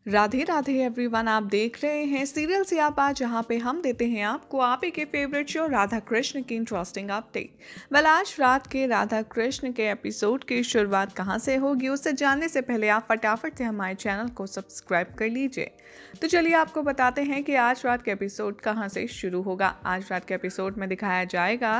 Radhe Radhe everyone, आप देख रहे हैं सीरियल सियापा, जहां पे हम देते हैं आपको आप ही के फेवरेट शो राधा कृष्ण की इंटरेस्टिंग अपडेट। आज रात के राधा कृष्ण के एपिसोड की शुरुआत कहां से होगी, उससे जानने से पहले आप फटाफट से हमारे चैनल को सब्सक्राइब कर लीजिए। तो चलिए आपको बताते हैं कि आज रात के एपिसोड कहां से शुरू होगा। आज रात के एपिसोड में दिखाया जाएगा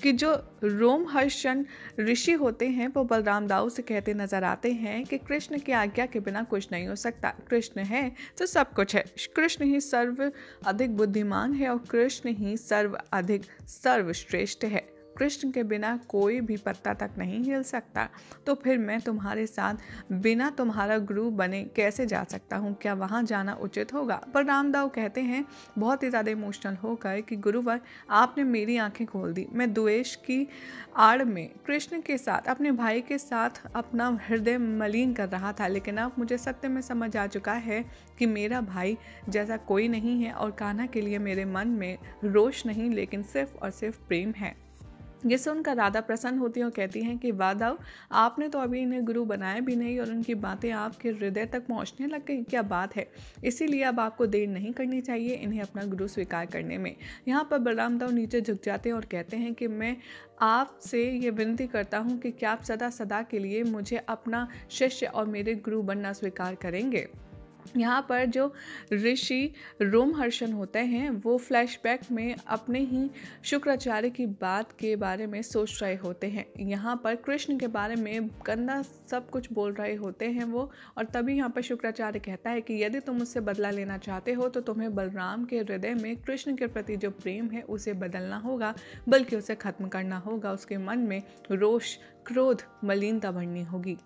कि जो रोमहर्षण ऋषि होते हैं वो बलराम दाऊ से कहते नजर आते हैं कि कृष्ण की आज्ञा के बिना कुछ नहीं हो सकता। कृष्ण है तो सब कुछ है। कृष्ण ही सर्व अधिक बुद्धिमान है और कृष्ण ही सर्व अधिक सर्वश्रेष्ठ है। कृष्ण के बिना कोई भी पत्ता तक नहीं हिल सकता। तो फिर मैं तुम्हारे साथ बिना तुम्हारा गुरु बने कैसे जा सकता हूँ? क्या वहाँ जाना उचित होगा? पर रामदाव कहते हैं बहुत ही ज़्यादा इमोशनल होकर कि गुरुवर, आपने मेरी आंखें खोल दी। मैं द्वेष की आड़ में कृष्ण के साथ, अपने भाई के साथ अपना हृदय मलिन कर रहा था, लेकिन अब मुझे सत्य में समझ आ चुका है कि मेरा भाई जैसा कोई नहीं है और कान्हा के लिए मेरे मन में रोष नहीं, लेकिन सिर्फ और सिर्फ प्रेम है। ये सुनकर राधा प्रसन्न होती है और कहती हैं कि वादाव, आपने तो अभी इन्हें गुरु बनाया भी नहीं और उनकी बातें आपके हृदय तक पहुंचने लग गई। क्या बात है! इसीलिए अब आपको देर नहीं करनी चाहिए इन्हें अपना गुरु स्वीकार करने में। यहाँ पर बलराम दाऊ नीचे झुक जाते हैं और कहते हैं कि मैं आपसे ये विनती करता हूँ कि क्या आप सदा सदा के लिए मुझे अपना शिष्य और मेरे गुरु बनना स्वीकार करेंगे। यहाँ पर जो ऋषि रोमहर्षण होते हैं वो फ्लैशबैक में अपने ही शुक्राचार्य की बात के बारे में सोच रहे होते हैं। यहाँ पर कृष्ण के बारे में गंदा सब कुछ बोल रहे होते हैं वो, और तभी यहाँ पर शुक्राचार्य कहता है कि यदि तुम उससे बदला लेना चाहते हो तो तुम्हें बलराम के हृदय में कृष्ण के प्रति जो प्रेम है उसे बदलना होगा, बल्कि उसे खत्म करना होगा। उसके मन में रोष, क्रोध, मलिनता भरनी होगी।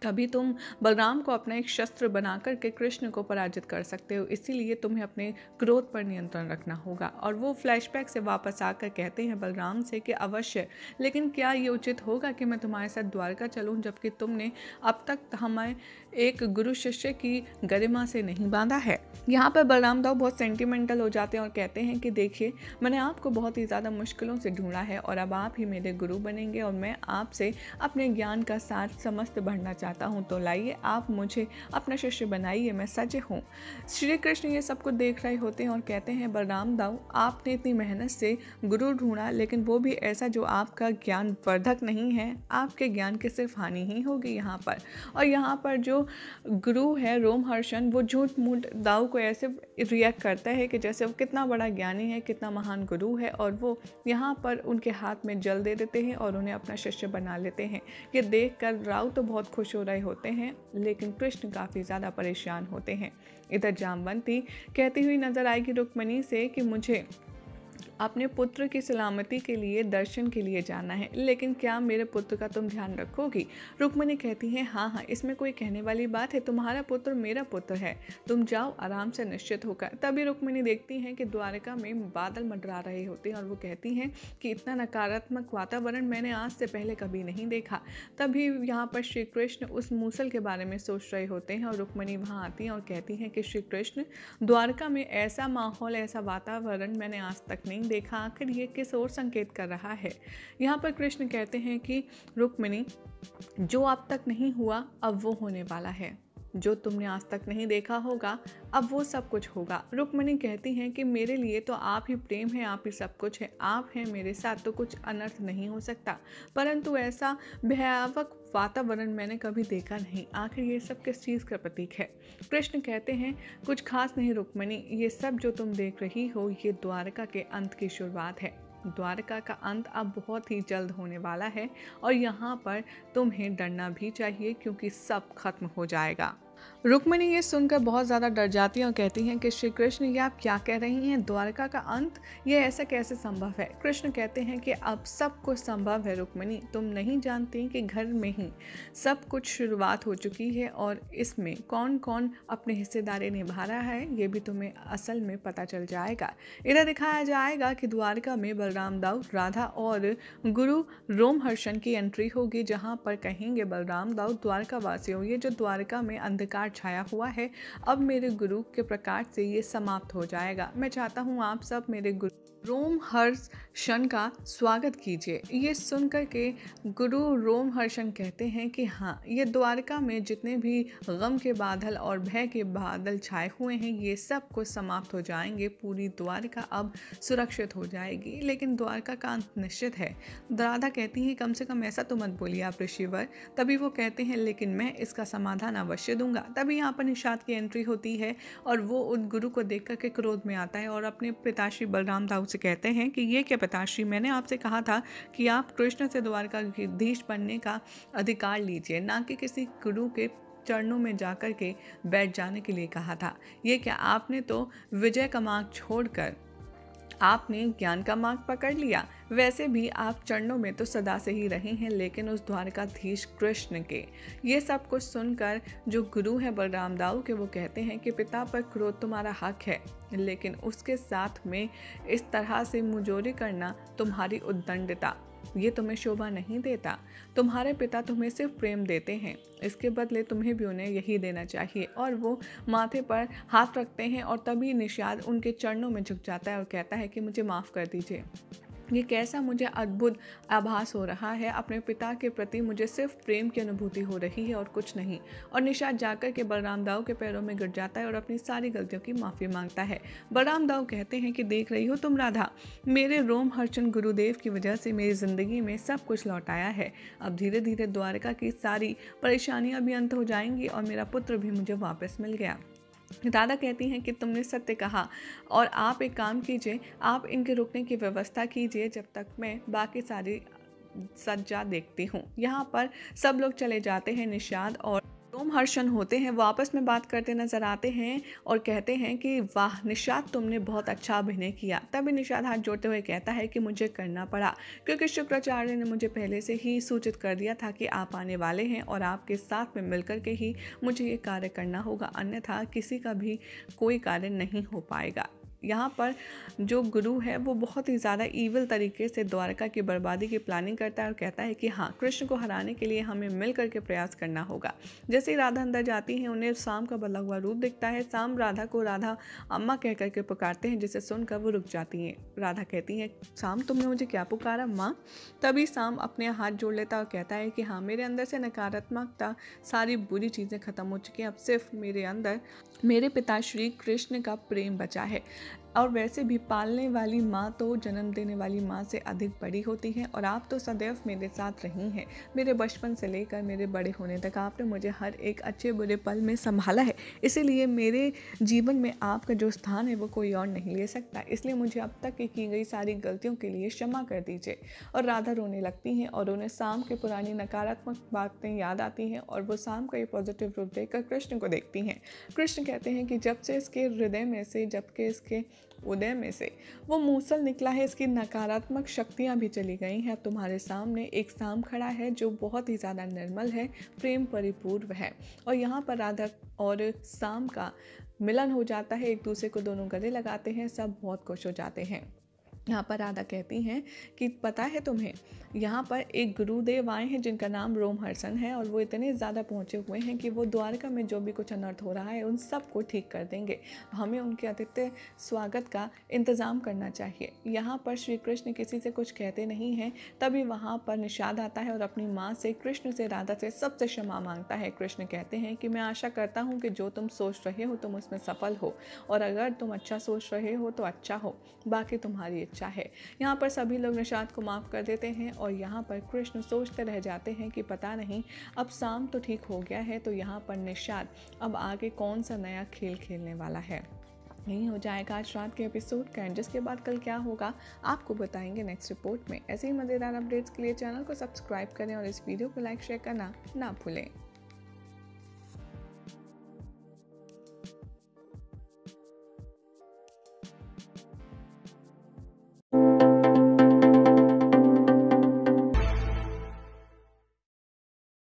तभी तुम बलराम को अपना एक शस्त्र बना करके कृष्ण को पराजित कर सकते हो। इसीलिए तुम्हें अपने क्रोध पर नियंत्रण रखना होगा। और वो फ्लैशबैक से वापस आकर कहते हैं बलराम से कि अवश्य, लेकिन क्या ये उचित होगा कि मैं तुम्हारे साथ द्वारका चलूं, जबकि तुमने अब तक हमें एक गुरु शिष्य की गरिमा से नहीं बांधा है। यहाँ पर बलराम दाऊ बहुत सेंटिमेंटल हो जाते हैं और कहते हैं कि देखिए, मैंने आपको बहुत ही ज़्यादा मुश्किलों से ढूंढा है और अब आप ही मेरे गुरु बनेंगे और मैं आपसे अपने ज्ञान का सार समस्त बढ़ना चाहता हूँ। तो लाइए, आप मुझे अपना शिष्य बनाइए, मैं सज्ज हूँ। श्री कृष्ण ये सब कुछ देख रहे होते हैं और कहते हैं बलराम दाऊ, आपने इतनी मेहनत से गुरु ढूंढा, लेकिन वो भी ऐसा जो आपका ज्ञान वर्धक नहीं है। आपके ज्ञान की सिर्फ हानि ही होगी यहाँ पर। और यहाँ पर जो गुरु है रोमहर्षण, वो झूठ मूठ दाऊ को ऐसे रिएक्ट करता है कि जैसे वो कितना बड़ा ज्ञानी है, कितना महान गुरु है, और वो यहाँ पर उनके हाथ में जल दे देते हैं और उन्हें अपना शिष्य बना लेते हैं। ये देखकर राव तो बहुत खुश हो रहे होते हैं, लेकिन कृष्ण काफ़ी ज़्यादा परेशान होते हैं। इधर जामवंती कहती हुई नजर आएगी रुक्मिणी से कि मुझे अपने पुत्र की सलामती के लिए दर्शन के लिए जाना है, लेकिन क्या मेरे पुत्र का तुम ध्यान रखोगी? रुक्मिणी कहती है हाँ हाँ, इसमें कोई कहने वाली बात है, तुम्हारा पुत्र मेरा पुत्र है, तुम जाओ आराम से निश्चित होकर। तभी रुक्मिणी देखती हैं कि द्वारका में बादल मंडरा रहे होते हैं और वो कहती हैं कि इतना नकारात्मक वातावरण मैंने आज से पहले कभी नहीं देखा। तभी यहाँ पर श्री कृष्ण उस मूसल के बारे में सोच रहे होते हैं और रुक्मिणी वहाँ आती हैं और कहती हैं कि श्री कृष्ण, द्वारका में ऐसा माहौल, ऐसा वातावरण मैंने आज तक नहीं देखा। आखिर ये किस ओर संकेत कर रहा है? यहाँ पर कृष्ण कहते हैं कि रुक्मिणी, जो अब तक नहीं हुआ अब वो होने वाला है। जो तुमने आज तक नहीं देखा होगा अब वो सब कुछ होगा। रुक्मिणी कहती हैं कि मेरे लिए तो आप ही प्रेम है, आप ही सब कुछ है, आप हैं मेरे साथ तो कुछ अनर्थ नहीं हो सकता। परंतु ऐसा भयावह वातावरण मैंने कभी देखा नहीं। आखिर ये सब किस चीज़ का प्रतीक है? कृष्ण कहते हैं कुछ खास नहीं रुक्मिणी, ये सब जो तुम देख रही हो ये द्वारका के अंत की शुरुआत है। द्वारका का अंत अब बहुत ही जल्द होने वाला है और यहाँ पर तुम्हें डरना भी चाहिए, क्योंकि सब खत्म हो जाएगा। रुक्मिणी ये सुनकर बहुत ज़्यादा डर जाती हैं और कहती हैं कि श्री कृष्ण, ये आप क्या कह रही हैं? द्वारका का अंत, ये ऐसा कैसे संभव है? कृष्ण कहते हैं कि अब सब कुछ संभव है रुक्मिणी, तुम नहीं जानती कि घर में ही सब कुछ शुरुआत हो चुकी है और इसमें कौन कौन अपनी हिस्सेदारी निभा रहा है ये भी तुम्हें असल में पता चल जाएगा। इधर दिखाया जाएगा कि द्वारका में बलराम दाऊ, राधा और गुरु रोमहर्षण की एंट्री होगी, जहाँ पर कहेंगे बलराम दाऊ, द्वारका वासियों, ये जो द्वारका में अंधकार अंधकार छाया हुआ है, अब मेरे गुरु के प्रकाश से ये समाप्त हो जाएगा। मैं चाहता हूँ आप सब मेरे गुरु रोमहर्षण का स्वागत कीजिए। ये सुनकर के गुरु रोमहर्षण कहते हैं कि हाँ, ये द्वारका में जितने भी गम के बादल और भय के बादल छाए हुए हैं ये सब कुछ समाप्त हो जाएंगे। पूरी द्वारका अब सुरक्षित हो जाएगी, लेकिन द्वारका का अंत निश्चित है। राधा कहती है कम से कम ऐसा तो मत बोलिए आप ऋषिवर। तभी वो कहते हैं लेकिन मैं इसका समाधान अवश्य दूंगा। तभी यहाँ पर निषाद की एंट्री होती है और वो उन गुरु को देख करके क्रोध में आता है और अपने पिताश्री बलराम दाऊ से कहते हैं कि ये क्या पिताश्री, मैंने आपसे कहा था कि आप कृष्ण से द्वारकाधीश बनने का अधिकार लीजिए, ना कि किसी गुरु के चरणों में जाकर के बैठ जाने के लिए कहा था। ये क्या, आपने तो विजय का मार्ग छोड़कर आपने ज्ञान का मार्ग पकड़ लिया। वैसे भी आप चरणों में तो सदा से ही रहे हैं, लेकिन उस द्वारकाधीश कृष्ण के। ये सब कुछ सुनकर जो गुरु है बलराम दाऊ के, वो कहते हैं कि पिता पर क्रोध तुम्हारा हक है, लेकिन उसके साथ में इस तरह से मुजोरी करना तुम्हारी उद्दंडता, ये तुम्हें शोभा नहीं देता। तुम्हारे पिता तुम्हें सिर्फ प्रेम देते हैं, इसके बदले तुम्हें भी उन्हें यही देना चाहिए। और वो माथे पर हाथ रखते हैं और तभी निषाद उनके चरणों में झुक जाता है और कहता है कि मुझे माफ़ कर दीजिए। ये कैसा मुझे अद्भुत आभास हो रहा है, अपने पिता के प्रति मुझे सिर्फ प्रेम की अनुभूति हो रही है और कुछ नहीं। और निषाद जाकर के बलराम दाऊ के पैरों में गिर जाता है और अपनी सारी गलतियों की माफ़ी मांगता है। बलराम दाऊ कहते हैं कि देख रही हो तुम राधा, मेरे रोमहर्षण गुरुदेव की वजह से मेरी ज़िंदगी में सब कुछ लौट आया है। अब धीरे धीरे द्वारका की सारी परेशानियाँ भी अंत हो जाएंगी और मेरा पुत्र भी मुझे वापस मिल गया। राधा कहती हैं कि तुमने सत्य कहा और आप एक काम कीजिए, आप इनके रुकने की व्यवस्था कीजिए जब तक मैं बाकी सारी सज्जा देखती हूँ। यहाँ पर सब लोग चले जाते हैं। निषाद और रोमहर्षण होते हैं, वो आपस में बात करते नजर आते हैं और कहते हैं कि वाह निषाद, तुमने बहुत अच्छा अभिनय किया। तभी निषाद हाथ जोड़ते हुए कहता है कि मुझे करना पड़ा क्योंकि शुक्राचार्य ने मुझे पहले से ही सूचित कर दिया था कि आप आने वाले हैं और आपके साथ में मिलकर के ही मुझे ये कार्य करना होगा, अन्यथा किसी का भी कोई कार्य नहीं हो पाएगा। यहाँ पर जो गुरु है वो बहुत ही ज़्यादा ईविल तरीके से द्वारका की बर्बादी की प्लानिंग करता है और कहता है कि हाँ, कृष्ण को हराने के लिए हमें मिल करके प्रयास करना होगा। जैसे ही राधा अंदर जाती हैं, उन्हें शाम का बदला हुआ रूप दिखता है। शाम राधा को राधा अम्मा कह करके पुकारते हैं, जिसे सुनकर वो रुक जाती हैं। राधा कहती हैं शाम, तुमने मुझे क्या पुकारा माँ? तभी शाम अपने हाथ जोड़ लेता और कहता है कि हाँ, मेरे अंदर से नकारात्मकता, सारी बुरी चीज़ें खत्म हो चुकी हैं। अब सिर्फ मेरे अंदर मेरे पिता श्री कृष्ण का प्रेम बचा है। और वैसे भी पालने वाली माँ तो जन्म देने वाली माँ से अधिक बड़ी होती है और आप तो सदैव मेरे साथ रही हैं। मेरे बचपन से लेकर मेरे बड़े होने तक आपने मुझे हर एक अच्छे बुरे पल में संभाला है, इसीलिए मेरे जीवन में आपका जो स्थान है वो कोई और नहीं ले सकता। इसलिए मुझे अब तक की गई सारी गलतियों के लिए क्षमा कर दीजिए। और राधा रोने लगती हैं और उन्हें शाम के पुरानी नकारात्मक बातें याद आती हैं और वो शाम का ये पॉजिटिव रूप देखकर कृष्ण को देखती हैं। कृष्ण कहते हैं कि जब से इसके हृदय में से, जबकि इसके उदय में से वो मूसल निकला है, इसकी नकारात्मक शक्तियाँ भी चली गई हैं। अब तुम्हारे सामने एक शाम खड़ा है जो बहुत ही ज़्यादा निर्मल है, प्रेम परिपूर्ण है। और यहाँ पर राधा और शाम का मिलन हो जाता है, एक दूसरे को दोनों गले लगाते हैं, सब बहुत खुश हो जाते हैं। यहाँ पर राधा कहती हैं कि पता है तुम्हें, यहाँ पर एक गुरुदेव आए हैं जिनका नाम रोमहर्षण है और वो इतने ज़्यादा पहुँचे हुए हैं कि वो द्वारका में जो भी कुछ अनर्थ हो रहा है उन सब को ठीक कर देंगे। हमें उनके आतिथ्य स्वागत का इंतज़ाम करना चाहिए। यहाँ पर श्री कृष्ण किसी से कुछ कहते नहीं हैं। तभी वहाँ पर निषाद आता है और अपनी माँ से, कृष्ण से, राधा से सबसे क्षमा मांगता है। कृष्ण कहते हैं कि मैं आशा करता हूँ कि जो तुम सोच रहे हो तुम उसमें सफल हो, और अगर तुम अच्छा सोच रहे हो तो अच्छा हो, बाकी तुम्हारी इच्छा है। यहाँ पर सभी लोग निषाद को माफ़ कर देते हैं और यहाँ पर कृष्ण सोचते रह जाते हैं कि पता नहीं अब शाम तो ठीक हो गया है, तो यहाँ पर निषाद अब आगे कौन सा नया खेल खेलने वाला है। यही हो जाएगा आज रात के एपिसोड का, जिसके बाद कल क्या होगा आपको बताएंगे नेक्स्ट रिपोर्ट में। ऐसे ही मज़ेदार अपडेट्स के लिए चैनल को सब्सक्राइब करें और इस वीडियो को लाइक शेयर करना ना भूलें।